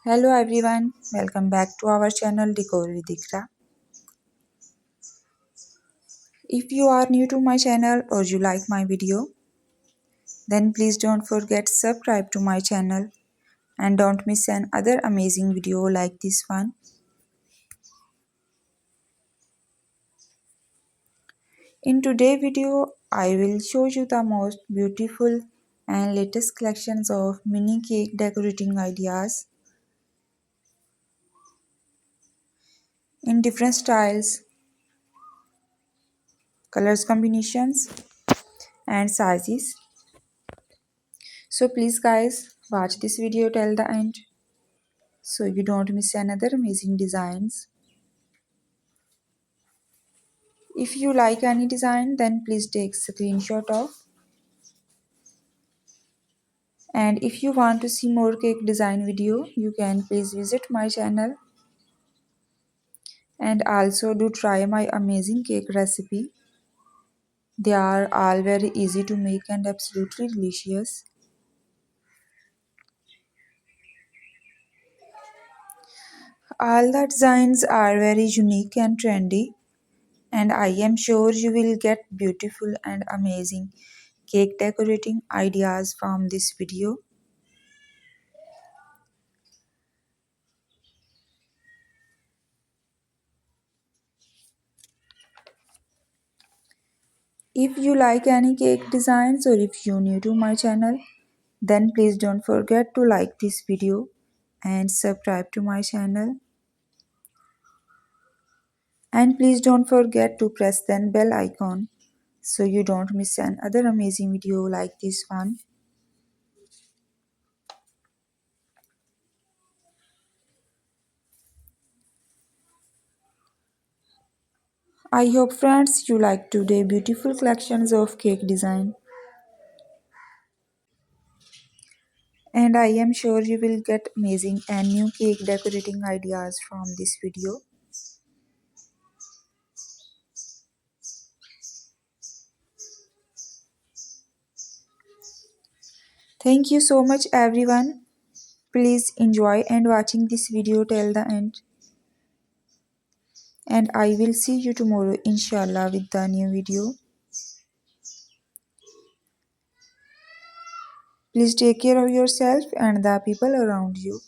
Hello everyone, welcome back to our channel Decor with iqra. If you are new to my channel or you like my video, then please don't forget to subscribe to my channel and don't miss another amazing video like this one. In today's video, I will show you the most beautiful and latest collections of mini cake decorating ideas in different styles, colors combinations and sizes. So please guys, watch this video till the end so you don't miss another amazing designs. If you like any design, then please take screenshot of. And if you want to see more cake design video, you can please visit my channel and also do try my amazing cake recipe. They are all very easy to make and absolutely delicious. All the designs are very unique and trendy, and I am sure you will get beautiful and amazing cake decorating ideas from this video. If you like any cake designs or if you're new to my channel, then please don't forget to like this video and subscribe to my channel. And please don't forget to press the bell icon so you don't miss another amazing video like this one. I hope friends you like today beautiful collections of cake design. And I am sure you will get amazing and new cake decorating ideas from this video. Thank you so much everyone. Please enjoy and watching this video till the end. And I will see you tomorrow inshallah with the new video. Please take care of yourself and the people around you.